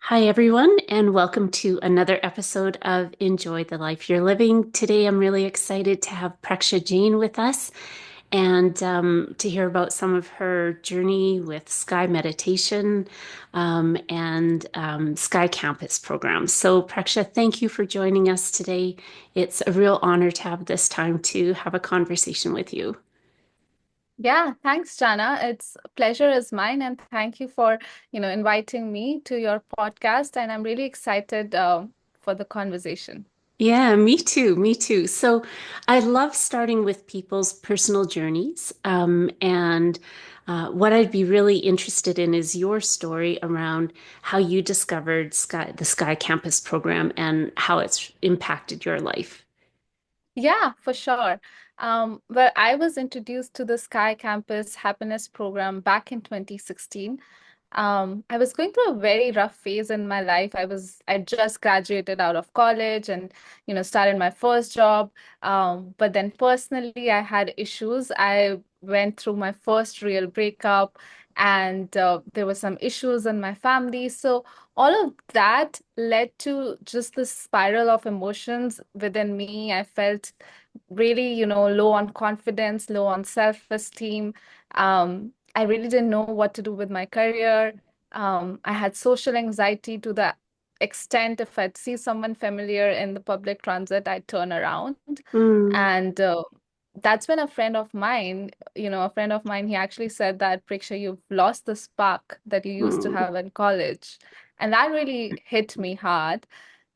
Hi, everyone, and welcome to another episode of Enjoy the Life You're Living. Today, I'm really excited to have Preksha Jain with us and to hear about some of her journey with Sky Meditation and Sky Campus programs. So, Preksha, thank you for joining us today. It's a real honor to have this time to have a conversation with you. Yeah, thanks, Jana. It's pleasure is mine, and thank you for, inviting me to your podcast. And I'm really excited for the conversation. Yeah, me too. Me too. So I love starting with people's personal journeys. And what I'd be really interested in is your story around how you discovered the Sky Campus program and how it's impacted your life. Yeah, for sure. Well, I was introduced to the Sky Campus Happiness Program back in 2016. I was going through a very rough phase in my life. I just graduated out of college and, started my first job. But then personally, I had issues. I went through my first real breakup, and there were some issues in my family. So all of that led to just this spiral of emotions within me. I felt really, low on confidence, low on self-esteem. I really didn't know what to do with my career. I had social anxiety to the extent if I'd see someone familiar in the public transit, I'd turn around. Mm, And that's when a friend of mine, he actually said that, Preksha, you've lost the spark that you used to mm, have in college. And that really hit me hard.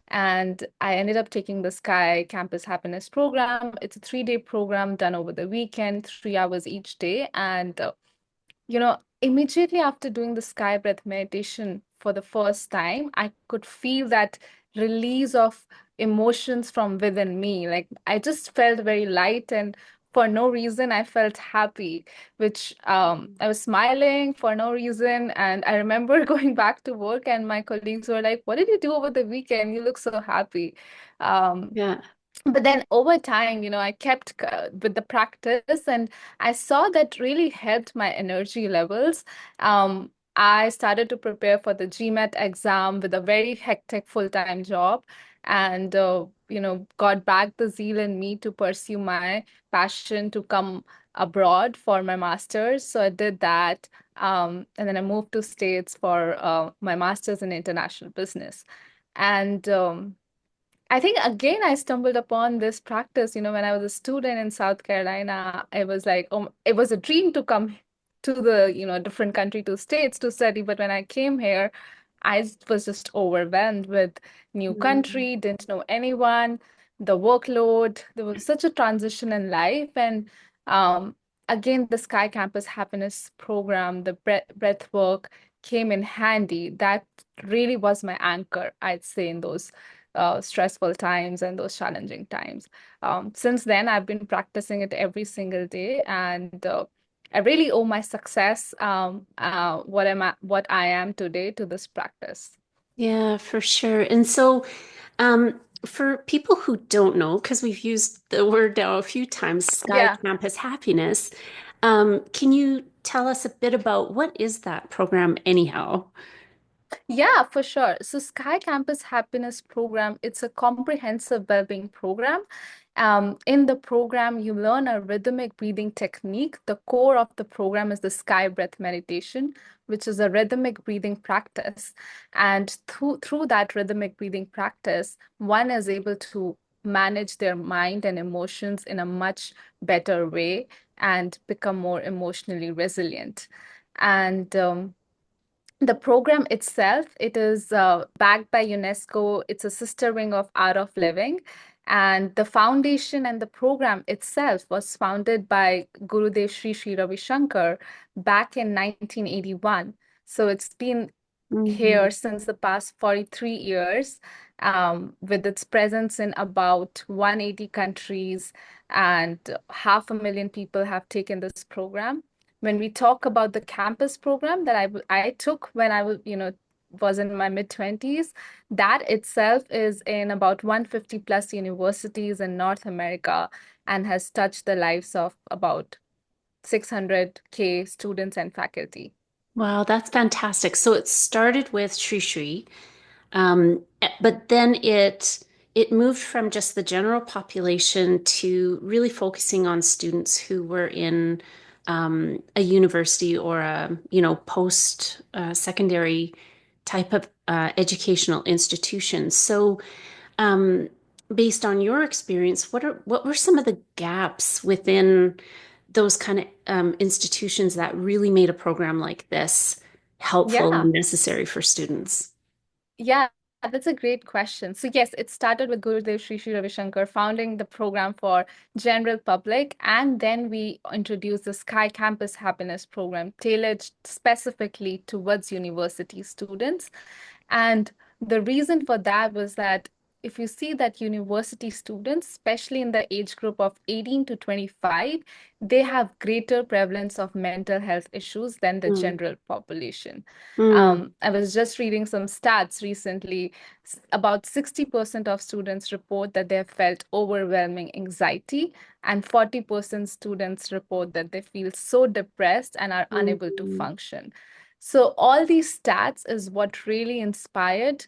And I ended up taking the Sky Campus Happiness Program. It's a 3-day program done over the weekend, 3 hours each day. And immediately after doing the sky breath meditation for the first time, I could feel that release of emotions from within me. Like I just felt very light, and for no reason, I felt happy, which I was smiling for no reason. And I remember going back to work, and my colleagues were like, "What did you do over the weekend? You look so happy." Um, yeah. but then over time, I kept with the practice, and I saw that really helped my energy levels. I started to prepare for the GMAT exam with a very hectic full-time job, and got back the zeal in me to pursue my passion to come abroad for my master's. So I did that. And then I moved to States for my master's in international business. And I think again, I stumbled upon this practice, when I was a student in South Carolina. It was like, it was a dream to come to the, different country to States to study. But when I came here, was just overwhelmed with new Mm, country, didn't know anyone, the workload. There was such a transition in life. And um, again, the Sky Campus Happiness Program, the breath work came in handy. That really was my anchor, I'd say, in those stressful times and those challenging times. Since then, I've been practicing it every single day, and I really owe my success, what I am today, to this practice. yeah, for sure. And so, for people who don't know, because we've used the word now a few times, Sky Yeah. Campus Happiness, can you tell us a bit about what is that program anyhow? Yeah, for sure. So Sky Campus Happiness Program, it's a comprehensive well-being program. In the program, you learn a rhythmic breathing technique. The core of the program is the Sky Breath Meditation, which is a rhythmic breathing practice. And through that rhythmic breathing practice, one is able to manage their mind and emotions in a much better way and become more emotionally resilient. And the program itself, it is backed by UNESCO. It's a sister wing of Art of Living. And the foundation and the program itself was founded by Gurudev Sri Sri Ravi Shankar back in 1981. So it's been Mhm. here since the past 43 years, with its presence in about 180 countries, and 500,000 people have taken this program. When we talk about the campus program that I took when I was in my mid 20s, that itself is in about 150 plus universities in North America and has touched the lives of about 600K students and faculty. Wow, that's fantastic. So it started with Shri Shri. But then it moved from just the general population to really focusing on students who were in a university or a post secondary type of educational institution. So, um, based on your experience, what were some of the gaps within those kind of institutions that really made a program like this helpful Yeah. and necessary for students? Yeah, that's a great question. So yes, it started with Gurudev Sri Sri Ravi Shankar founding the program for general public, and then we introduced the Sky Campus Happiness Program tailored specifically towards university students. And the reason for that was that if you see that university students, especially in the age group of 18 to 25, they have greater prevalence of mental health issues than the Mm, general population. mm, I was just reading some stats recently. About 60% of students report that they have felt overwhelming anxiety, and 40% students report that they feel so depressed and are unable to mm, function. So all these stats is what really inspired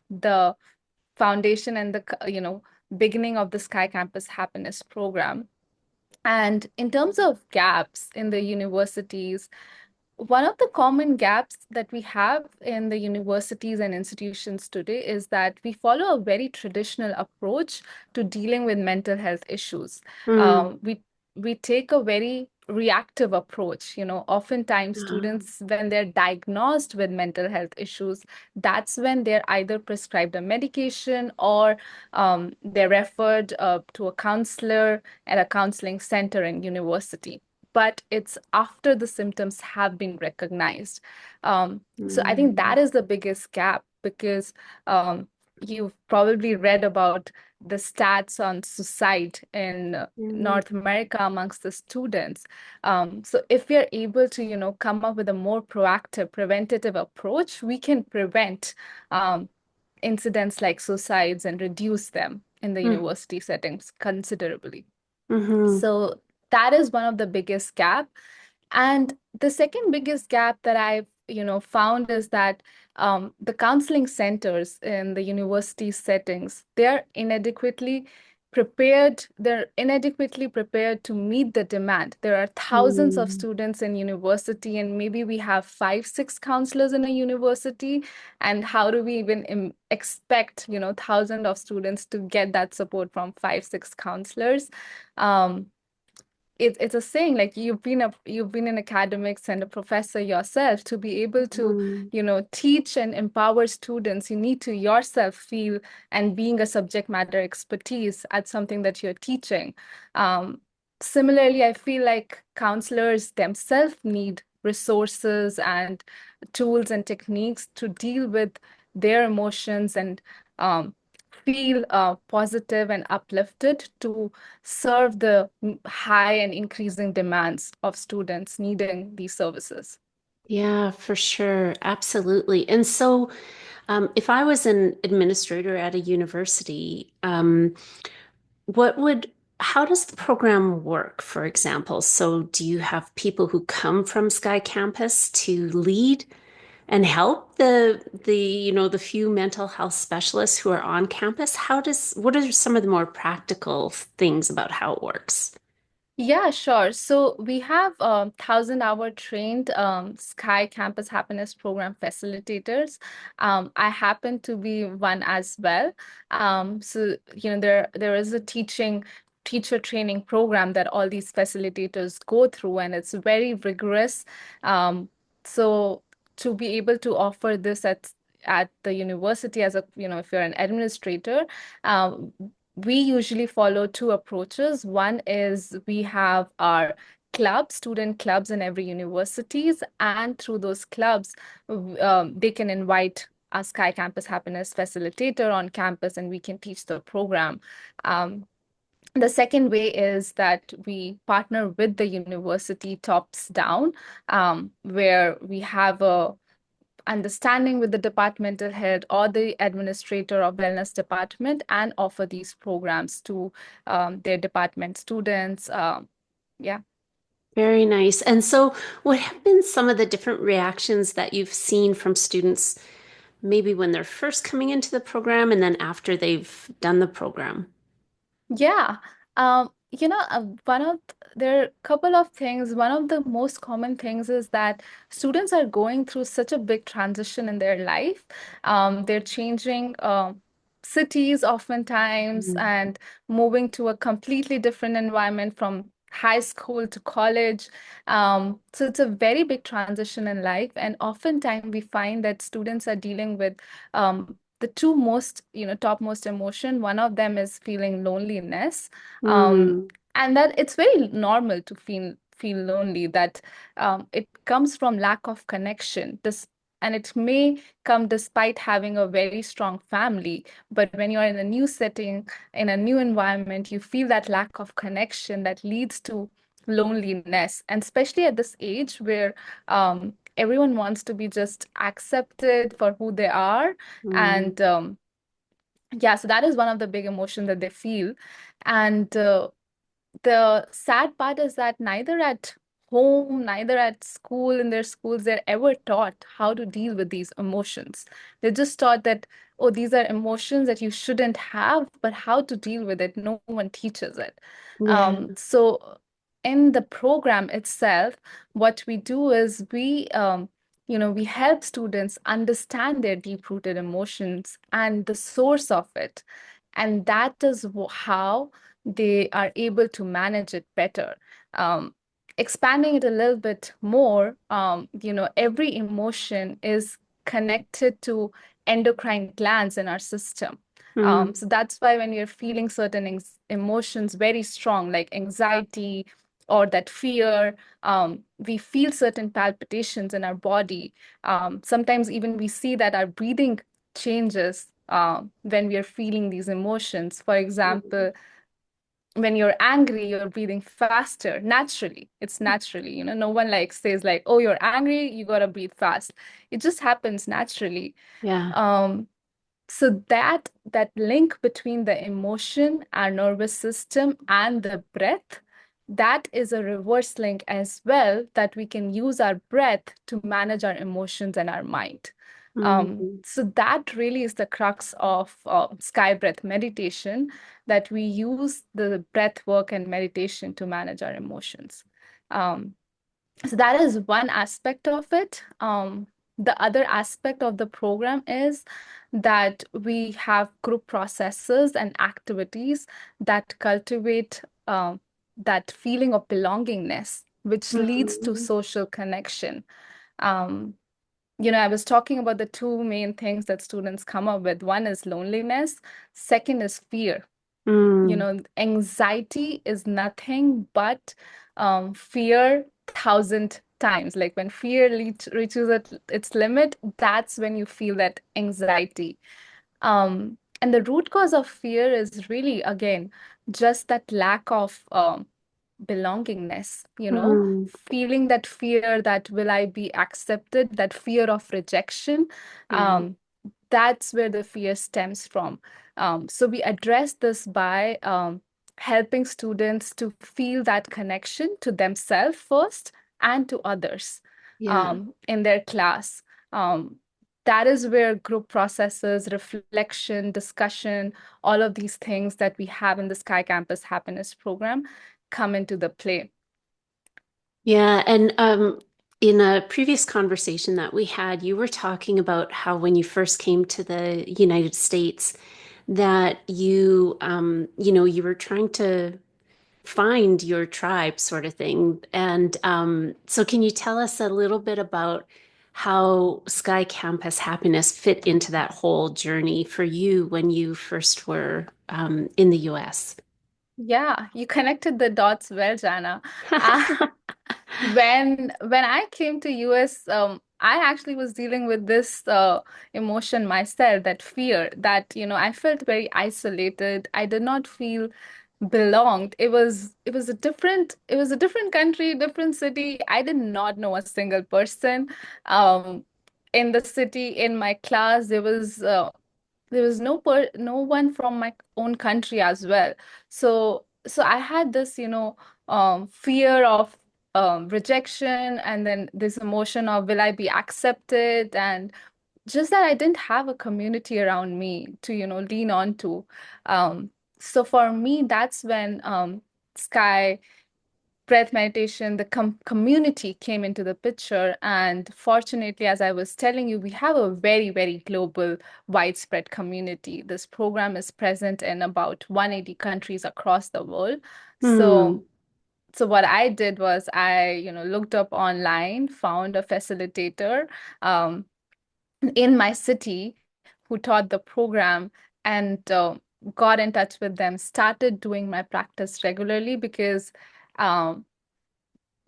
the foundation and the beginning of the Sky Campus Happiness Program. And in terms of gaps in the universities, one of the common gaps that we have in the universities and institutions today is that we follow a very traditional approach to dealing with mental health issues. mm. We take a very reactive approach. Oftentimes Ah, students, when they're diagnosed with mental health issues, that's when they're either prescribed a medication or they're referred to a counselor at a counseling center in university, but it's after the symptoms have been recognized. So I think mm, that is the biggest gap because um, you've probably read about the stats on suicide in mm, North America amongst the students. So if we are able to, come up with a more proactive, preventative approach, we can prevent um, incidents like suicides and reduce them in the mm, university settings considerably. mhm, So that is one of the biggest gap. And the second biggest gap that I've, found is that the counseling centers in the university settings, they're inadequately prepared to meet the demand. There are thousands of mm. students in university, and maybe we have five, six counselors in a university. And how do we even expect, thousands of students to get that support from five, six counselors? Um, it's a saying like you've been in academics and a professor yourself to be able to Mhm. teach and empower students. You need to yourself feel and being a subject matter expertise at something that you're teaching. Similarly, I feel like counselors themselves need resources and tools and techniques to deal with their emotions and um, feel positive and uplifted to serve the high and increasing demands of students needing these services. Yeah, for sure. Absolutely. And so, if I was an administrator at a university, what would, how does the program work, for example? So, do you have people who come from Sky Campus to lead and help the few mental health specialists who are on campus? What are some of the more practical things about how it works? Yeah, sure. So we have 1,000-hour trained Sky Campus Happiness Program facilitators. I happen to be one as well. So there is a teacher training program that all these facilitators go through, and it's very rigorous. Um, so to be able to offer this at the university as a, if you're an administrator, um, we usually follow two approaches. One is we have our clubs, student clubs in every universities, and through those clubs, they can invite a Sky Campus Happiness facilitator on campus, and we can teach the program. Um, the second way is that we partner with the university tops down, where we have a understanding with the departmental head or the administrator of wellness department and offer these programs to their department students. Yeah. Very nice. And so, what have been some of the different reactions that you've seen from students maybe when they're first coming into the program and then after they've done the program? Yeah. There are a couple of things. One of the most common things is that students are going through such a big transition in their life. They're changing cities oftentimes Mm. and moving to a completely different environment from high school to college. So it's a very big transition in life, and oftentimes we find that students are dealing with the two most, topmost emotion. One of them is feeling loneliness. Um, Mm. and that it's very normal to feel lonely, that it comes from lack of connection. And it may come despite having a very strong family, but when you're in a new setting, in a new environment, you feel that lack of connection that leads to loneliness. And especially at this age where everyone wants to be just accepted for who they are. Mm. And yeah, so that is one of the big emotions that they feel. And the sad part is that neither at home, neither at school, in their schools, they're ever taught how to deal with these emotions. They're just taught that, oh, these are emotions that you shouldn't have, but how to deal with it, no one teaches it. Yeah. So in the program itself, what we do is we help students understand their deep-rooted emotions and the source of it. And that is how they are able to manage it better. Um, Expanding it a little bit more, every emotion is connected to endocrine glands in our system. Mm. So that's why when you're feeling certain emotions very strong, like anxiety or that fear, we feel certain palpitations in our body. Sometimes even we see that our breathing changes when we are feeling these emotions. For Mm. example, when you're angry, you're breathing faster naturally. It's naturally, no one like says like, oh, you're angry, you gotta breathe fast. It just happens naturally. Yeah. Um, so that link between the emotion, our nervous system, and the breath, that is a reverse link as well, that we can use our breath to manage our emotions and our mind. Mm. So that really is the crux of sky breath meditation, that we use the breath work and meditation to manage our emotions. Um, so that is one aspect of it. The other aspect of the program is that we have group processes and activities that cultivate that feeling of belongingness, which leads to Mm. social connection. Um, I was talking about the two main things that students come up with. One is loneliness, second is fear. Mm. Anxiety is nothing but fear thousand times. Like when fear reaches its limit, that's when you feel that anxiety. And the root cause of fear is really, again, just that lack of belongingness, Mm. feeling that fear that will I be accepted, that fear of rejection. Yeah. Um, that's where the fear stems from. So we address this by helping students to feel that connection to themselves first and to others Yeah. in their class. Um, that is where group processes, reflection, discussion, all of these things that we have in the Sky Campus Happiness Program come into the play. Yeah, and in a previous conversation that we had, you were talking about how when you first came to the United States, that you were trying to find your tribe, sort of thing. And so, can you tell us a little bit about how Sky Campus Happiness fit into that whole journey for you when you first were in the US? Yeah, you connected the dots well, Jana. Uh, when I came to US, I actually was dealing with this emotion myself, that fear, that I felt very isolated. I did not feel belonged. It was a different country, different city. I did not know a single person um in the city. In my class, there was no one from my own country as well. So I had this, fear of rejection, and then this emotion of will I be accepted, and just that I didn't have a community around me to, lean on to. Um, so for me, that's when Sky breath meditation, the community came into the picture. And fortunately, as I was telling you, we have a very, very global, widespread community. This program is present in about 180 countries across the world. So, Hmm. so what I did was I, looked up online, found a facilitator um, in my city who taught the program, and got in touch with them, started doing my practice regularly because um,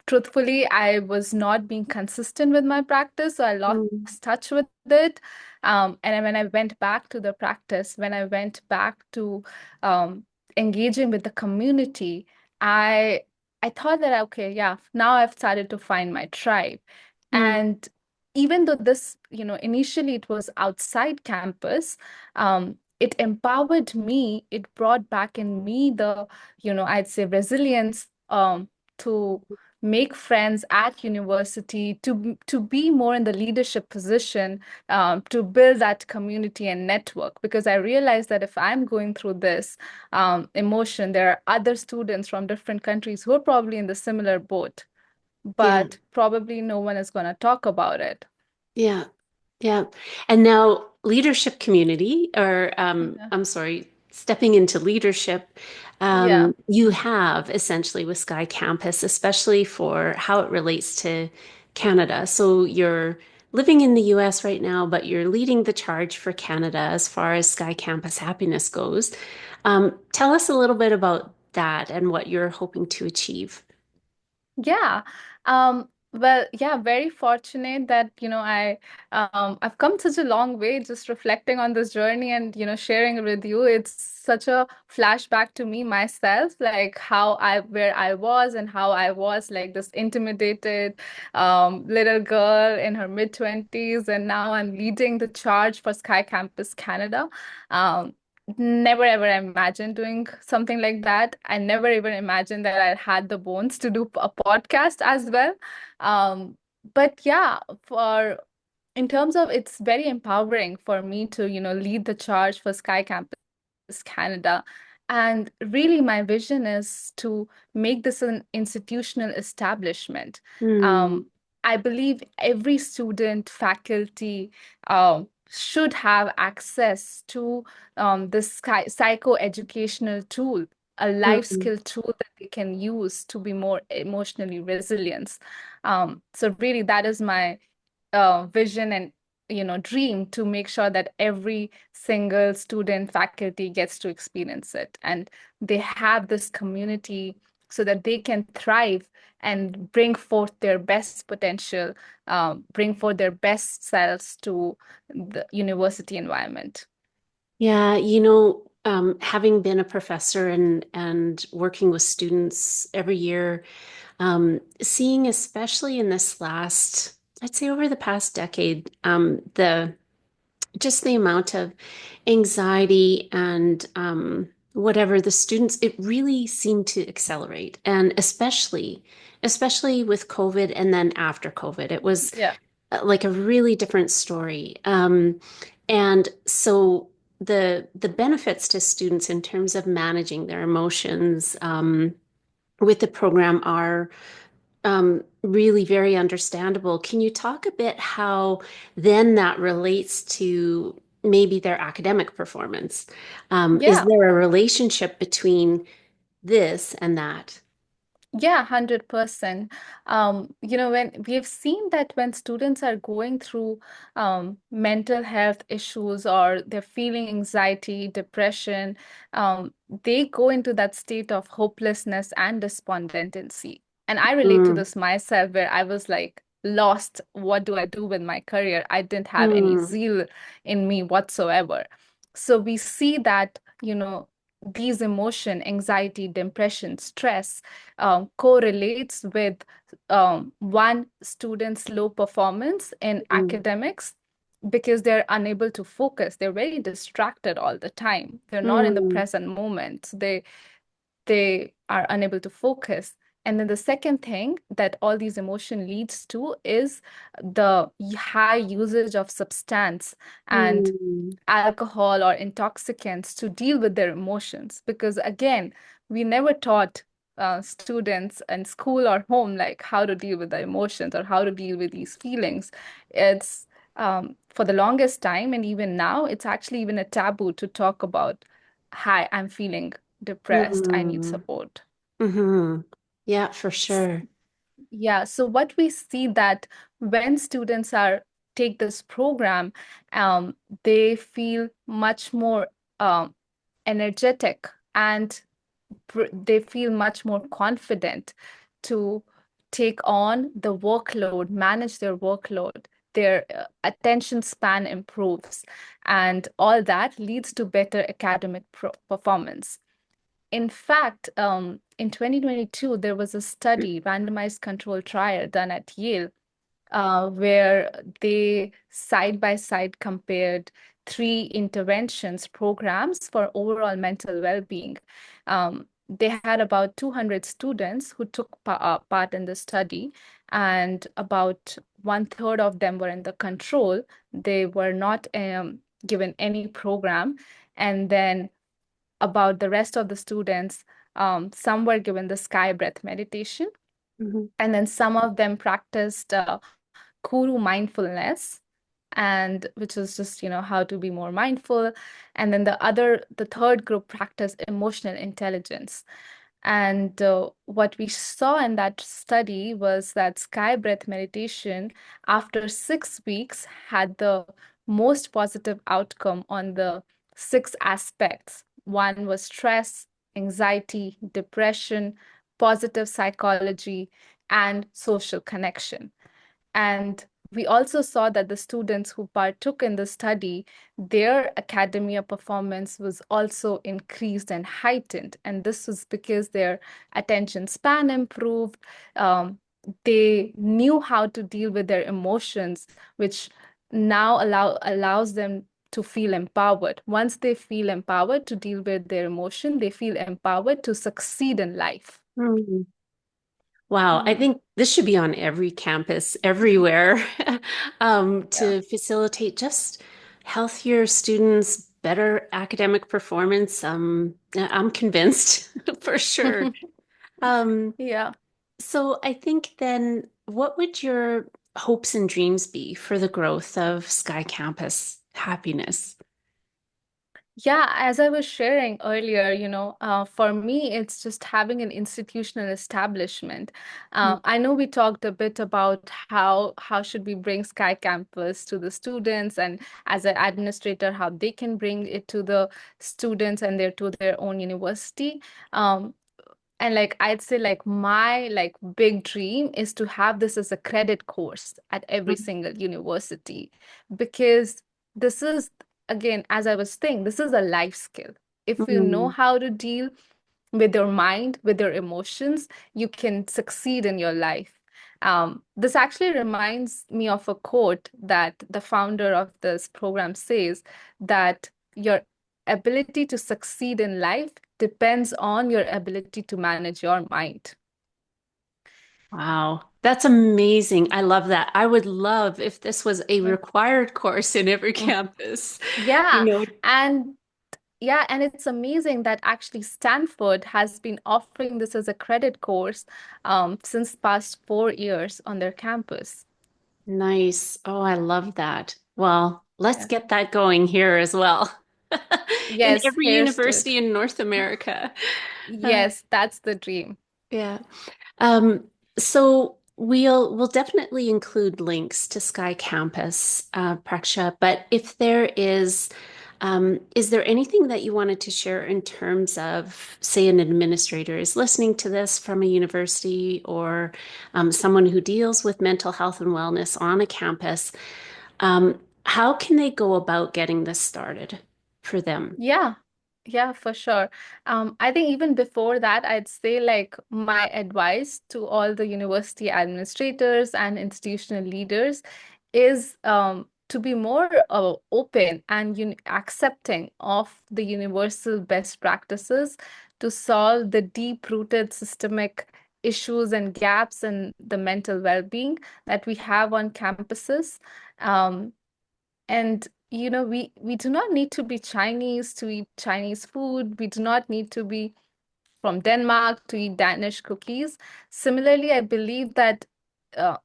truthfully, I was not being consistent with my practice, so I lost Hmm. touch with it. And then when I went back to the practice, when I went back to um, engaging with the community, I I thought that okay, yeah, now I've started to find my tribe. Hmm. And even though this, initially it was outside campus, it empowered me. It brought back in me the, I'd say resilience to make friends at university, to be more in the leadership position, to build that community and network. Because I realized that if I'm going through this emotion, there are other students from different countries who are probably in the similar boat, Yeah. but probably no one is going to talk about it. Yeah. Yeah. And now leadership community, or Yeah. I'm sorry, stepping into leadership, Yeah. you have essentially with Sky Campus, especially for how it relates to Canada. So you're living in the US right now, but you're leading the charge for Canada as far as Sky Campus happiness goes. Tell us a little bit about that and what you're hoping to achieve. Yeah. Well, yeah, very fortunate that, I've come such a long way just reflecting on this journey and, sharing it with you. It's such a flashback to me myself, like where I was and how I was like this intimidated little girl in her mid-20s, and now I'm leading the charge for Sky Campus Canada. Um, Never ever imagined doing something like that. I never even imagined that I had the bones to do a podcast as well. Um, but yeah, for in terms of it's very empowering for me to, lead the charge for Sky Campus Canada. And really, my vision is to make this an institutional establishment. Hmm. Um, I believe every student, faculty, should have access to this psychoeducational tool, a life Hmm. skill tool that they can use to be more emotionally resilient. So really, that is my vision and dream, to make sure that every single student faculty gets to experience it, and they have this community so that they can thrive and bring forth their best potential, bring forth their best selves to the university environment. Yeah, having been a professor and working with students every year, seeing especially in this last, I'd say over the past decade, the just the amount of anxiety and whatever the students, it really seemed to accelerate, and especially with COVID and then after COVID, it was Yeah. like a really different story. And so the benefits to students in terms of managing their emotions with the program are really very understandable. Can you talk a bit how then that relates to maybe their academic performance? Is Yeah. there a relationship between this and that? Yeah, 100%. When we've seen that when students are going through mental health issues, or they're feeling anxiety, depression, they go into that state of hopelessness and despondency. And I relate to Mm, this myself, where I was like lost. What do I do with my career? I didn't have any mm, zeal in me whatsoever. So we see that, these emotion, anxiety, depression, stress correlates with one student's low performance in mm, academics, because they're unable to focus. They're very distracted all the time. They're not in the mm, present moment. So they are unable to focus. And then the second thing that all these emotion leads to is the high usage of substance and Mm, alcohol or intoxicants to deal with their emotions. Because again, we never taught students in school or home like how to deal with the emotions or how to deal with these feelings. It's for the longest time, and even now, it's actually even a taboo to talk about, hi, I'm feeling depressed, I need mm, support. hmm. Yeah, for sure. Yeah, so what we see that when students are take this program, um, they feel much more um, energetic and they feel much more confident to take on the workload, manage their workload. Their attention span improves, and all that leads to better academic performance. In fact, in 2022, there was a study, randomized control trial done at Yale, where they side by side compared three interventions programs for overall mental well-being. They had about 200 students who took part in the study, and about one third of them were in the control. They were not given any program. And then about the rest of the students, some were given the sky breath meditation, Mhm. and then some of them practiced Kuru mindfulness, and which is just, how to be more mindful. And then the third group practiced emotional intelligence. And what we saw in that study was that sky breath meditation, after 6 weeks, had the most positive outcome on the six aspects. One was stress, anxiety, depression, positive psychology, and social connection. And we also saw that the students who partook in the study, their academia performance was also increased and heightened. And this was because their attention span improved. Um, they knew how to deal with their emotions, which now allows them to feel empowered. Once they feel empowered to deal with their emotion, they feel empowered to succeed in life. Mm. Wow, I Mhm. think this should be on every campus, everywhere, Yeah. to facilitate just healthier students, better academic performance. I'm convinced for sure. Um, Yeah. so I think then, what would your hopes and dreams be for the growth of Sky Campus happiness? Yeah, as I was sharing earlier, for me, it's just having an institutional establishment. I know we talked a bit about how should we bring Sky Campus to the students, and as an administrator, how they can bring it to the students and their own university. Um, and like I'd say like my like big dream is to have this as a credit course at every single university, because this is, again, as I was saying, this is a life skill. If you know Mm, how to deal with your mind, with your emotions, you can succeed in your life. This actually reminds me of a quote that the founder of this program says, that your ability to succeed in life depends on your ability to manage your mind. wow, that's amazing. I love that. I would love if this was a required course in every Mhm. campus. You Yeah, know, and yeah, and it's amazing that actually Stanford has been offering this as a credit course since past 4 years on their campus. nice. Oh, I love that. Well, let's Yeah. get that going here as well. In Yes, every here's to it. university in North America. Uh, Yes, that's the dream. yeah. Um, so we'll definitely include links to Sky Campus, Preksha, but if there is there anything that you wanted to share in terms of, say, an administrator is listening to this from a university or someone who deals with mental health and wellness on a campus? How can they go about getting this started for them? Yeah, yeah, for sure. I think even before that, I'd say like my advice to all the university administrators and institutional leaders is to be more open and accepting of the universal best practices to solve the deep-rooted systemic issues and gaps in the mental well-being that we have on campuses. Um, and we do not need to be Chinese to eat Chinese food. We do not need to be from Denmark to eat Danish cookies. Similarly, I believe that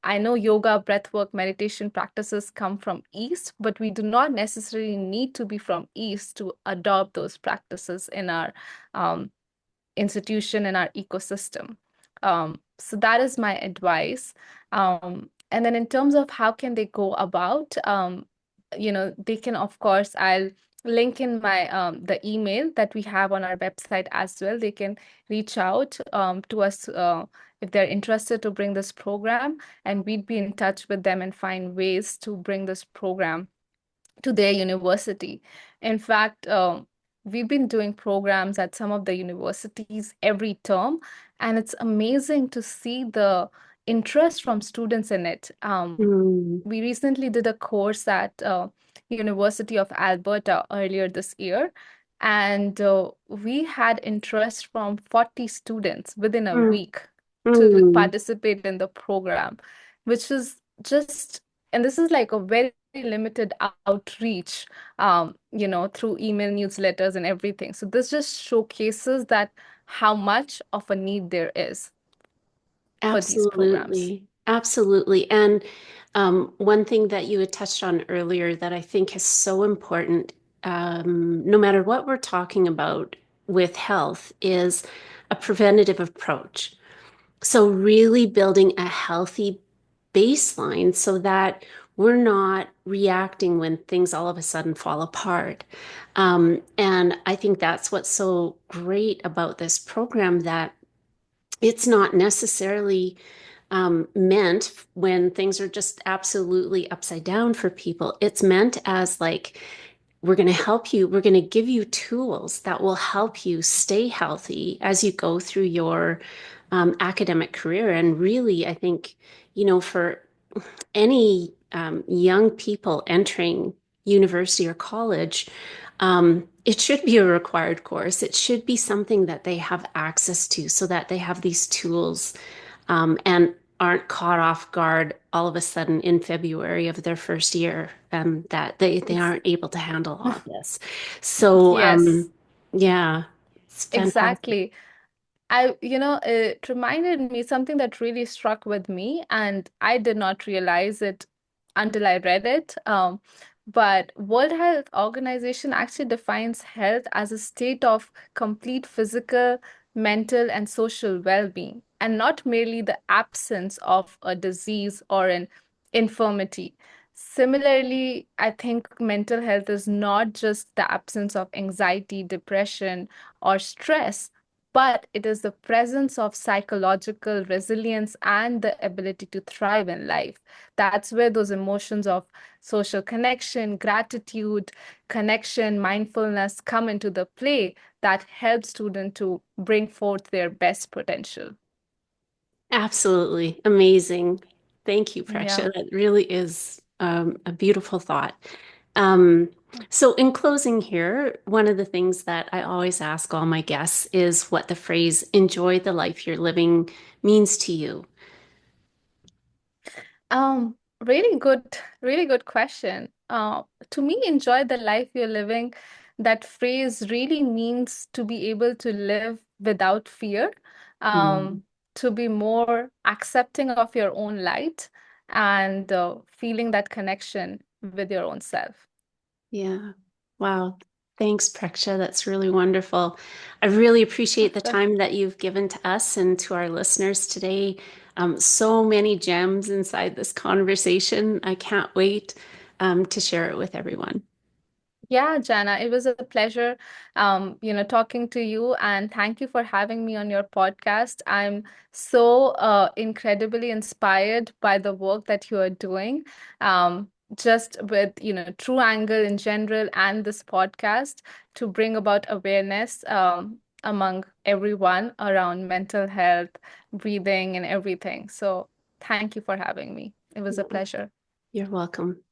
I know yoga, breathwork, meditation practices come from East, but we do not necessarily need to be from East to adopt those practices in our um, institution and our ecosystem. So that is my advice. And then in terms of how can they go about, they can, of course, I'll link in my the email that we have on our website as well. They can reach out to us if they're interested to bring this program, and we'd be in touch with them and find ways to bring this program to their university. In fact, we've been doing programs at some of the universities every term, and it's amazing to see the interest from students in it. Mm, We recently did a course at University of Alberta earlier this year, and we had interest from 40 students within a mm, week to mm. participate in the program, which is just, and this is like a very limited outreach, through email newsletters and everything. So this just showcases that how much of a need there is for these programs. Absolutely. Absolutely. And one thing that you had touched on earlier that I think is so important, no matter what we're talking about with health, is a preventative approach. So, really building a healthy baseline so that we're not reacting when things all of a sudden fall apart. And I think that's what's so great about this program, that it's not necessarily meant when things are just absolutely upside down for people. It's meant as like, we're going to help you, we're going to give you tools that will help you stay healthy as you go through your academic career. And really, I think, for any young people entering university or college, it should be a required course. It should be something that they have access to so that they have these tools and aren't caught off guard all of a sudden in February of their first year, that they Ex- aren't able to handle all this. So, Yes, yeah, it's fantastic. exactly. It reminded me something that really struck with me, and I did not realize it until I read it. But World Health Organization actually defines health as a state of complete physical, mental, and social well-being, and not merely the absence of a disease or an infirmity. Similarly, I think mental health is not just the absence of anxiety, depression, or stress, but it is the presence of psychological resilience and the ability to thrive in life. That's where those emotions of social connection, gratitude, connection, mindfulness come into the play that help students to bring forth their best potential. Absolutely amazing. Thank you, Yeah. Preksha. That really is a beautiful thought. Um, so, in closing here, one of the things that I always ask all my guests is what the phrase enjoy the life you're living means to you. Really good question. To me, enjoy the life you're living, that phrase really means to be able to live without fear, Mm, um, to be more accepting of your own light and feeling that connection with your own self. yeah. Wow. Thanks, Preksha. That's really wonderful. I really appreciate Of the course. time that you've given to us and to our listeners today. So many gems inside this conversation. I can't wait to share it with everyone. Yeah, Jana, it was a pleasure, talking to you, and thank you for having me on your podcast. I'm so incredibly inspired by the work that you are doing, just with, True Angle in general and this podcast to bring about awareness among everyone around mental health, breathing, and everything. So thank you for having me. It was a pleasure. You're welcome.